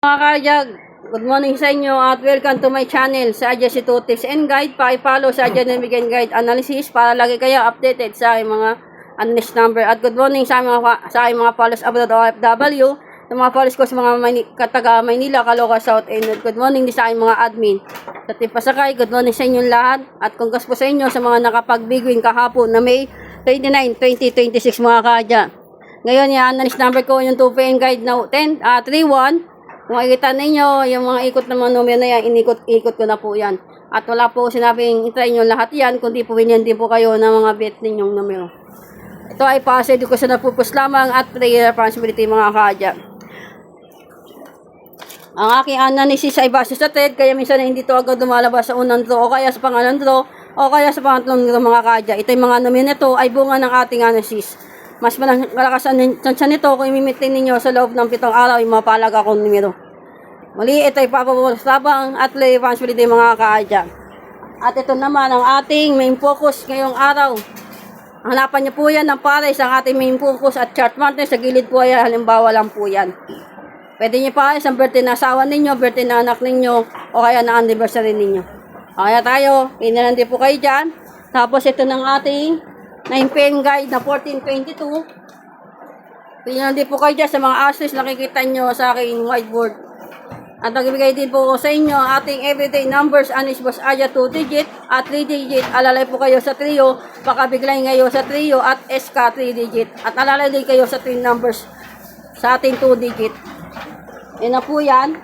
Mga kajag, good morning sa inyo at welcome to my channel sa Adja si Tips and Guide. Pa-follow sa Adja Navigation Guide Analysis para lagi kayo updated sa aking mga analyst number. At good morning sa aking mga followers abroad OFW, sa mga followers ko sa mga taga Maynila, Caloocan South, and good morning din sa aking mga admin. Sa Team Pasakay, good morning sa inyong lahat at congrats po sa inyo sa mga nakapag-bigwin kahapon na May 29, 2026 mga kajag. Ngayon yung analyst number ko yung 2 PM Guide na 31. Kung makikita ninyo, yung mga ikot ng mga numero na yan, inikot-ikot ko na po yan. At wala po sinabing itry nyo lahat yan, kundi po winyan din po kayo ng mga bet ninyong numero. Ito ay pa-asset ko sa napupus lamang at player responsibility mga kajag. Ang aking analysis ay base sa trade, kaya minsan hindi ito agad lumalabas sa unang draw, o kaya sa pangalang draw, o kaya sa pangatlong draw mga kajag. Ito yung mga numero nito ay bunga ng ating analysis. Mas malakas ang chance nito kung imitin ninyo sa loob ng 7 araw yung mapalag akong numero. Muli, ito ay papabulas tabang at play responsibility mga kaadya. At ito naman ang ating main focus ngayong araw. Hanapan niyo po yan ng pares ang ating main focus at chart mountain sa gilid po ay halimbawa lang po yan. Pwede niyo pares ang birthday na asawa ninyo, birthday na anak ninyo, o kaya na anniversary ninyo. Kaya tayo, pinalan din po kayo dyan. Tapos ito ng ating 9 PM Guide na 1422. Pinyan din po kayo dyan sa mga assets nakikita nyo sa aking whiteboard. At nagbibigay din po sa inyo ating everyday numbers, Anis Boss Adja 2 digit at 3 digit. Alalay po kayo sa trio, pakabigay ngayon sa trio at SK 3 digit. At alalay din kayo sa 3 numbers sa ating 2 digit. Yan na po yan.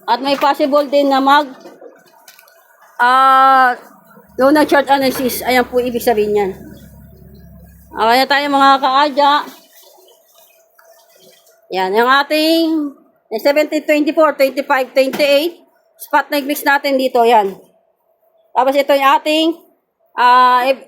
At may possible din na Luna chart analysis, ayan po ibig sabihin yan. Kaya tayo mga kaadya. Yan, yung ating 17, 24, 25, 28. Spot na mix natin dito, yan. Tapos ito yung ating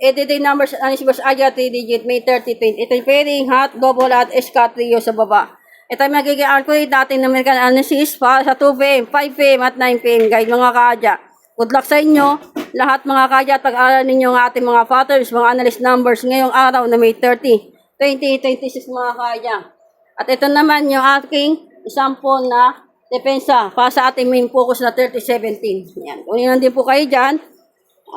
everyday numbers, analysis Boss Adja 3 digit, May 30, 20. Ito yung pairing, hot, double at SK trio sa baba. Ito yung magiging calculate natin ng American analysis para sa 2 PM, 5 PM at 9 PM guide mga kaadya. Good luck sa inyo. Lahat mga kaya, pag-aaral ninyo ang ating mga patterns, mga analyst numbers ngayong araw na May 30, 2026 mga kaya. At ito naman yung aking example na depensa para sa ating main focus na 30-17. Yan. Kunin din po kayo dyan.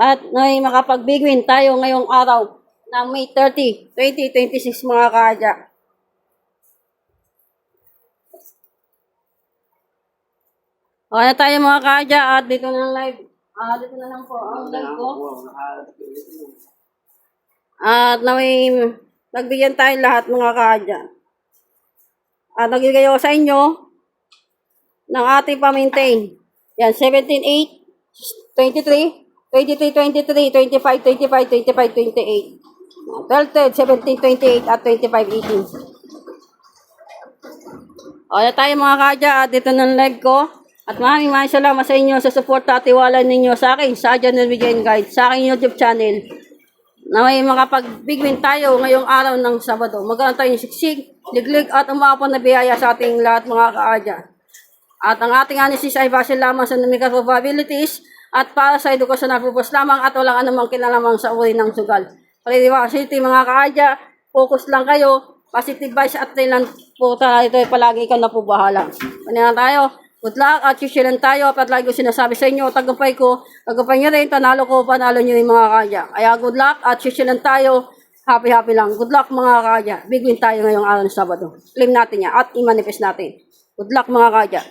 At may makapag-big win tayo ngayong araw na May 30, 2026 mga kaya. Okay na tayo mga kaya at dito na live. Dito na lang po ang live ko. At nagbigyan tayo lahat mga kaya. At nagbigay ako sa inyo ng ating pa-maintain. Yan, 17, 8, 23, 23, 23, 25, 25, 25, 28. 12, 17, 28 at 25, 18. Okay na tayo mga kaya at dito na ang live ko. At maraming salamat sa inyo sa support at tiwala ninyo sa akin sa Adja Navigation Guide, sa aking YouTube channel. Na may makapag-big win tayo ngayong araw ng Sabado. Magkaroon tayo ng siksik, liglig at umapon na biyaya sa ating lahat mga kaadya. At ang ating analysis ay base lamang sa numerical probabilities at para sa edukasyon na purpose lamang at walang anumang kinalamang sa uri ng sugal. Positivity mga kaadya, focus lang kayo, positive vibes at lang po tayo ito palagi ka na po bahala. Kanya na tayo. Good luck at sisilan tayo at lagi ko sinasabi sa inyo, tagumpay nyo rin, panalo ko, panalo nyo rin mga kaya. Kaya good luck at sisilan tayo, happy lang. Good luck mga kaya, big win tayo ngayong araw ng Sabado. Claim natin yan at i-manifest natin. Good luck mga kaya.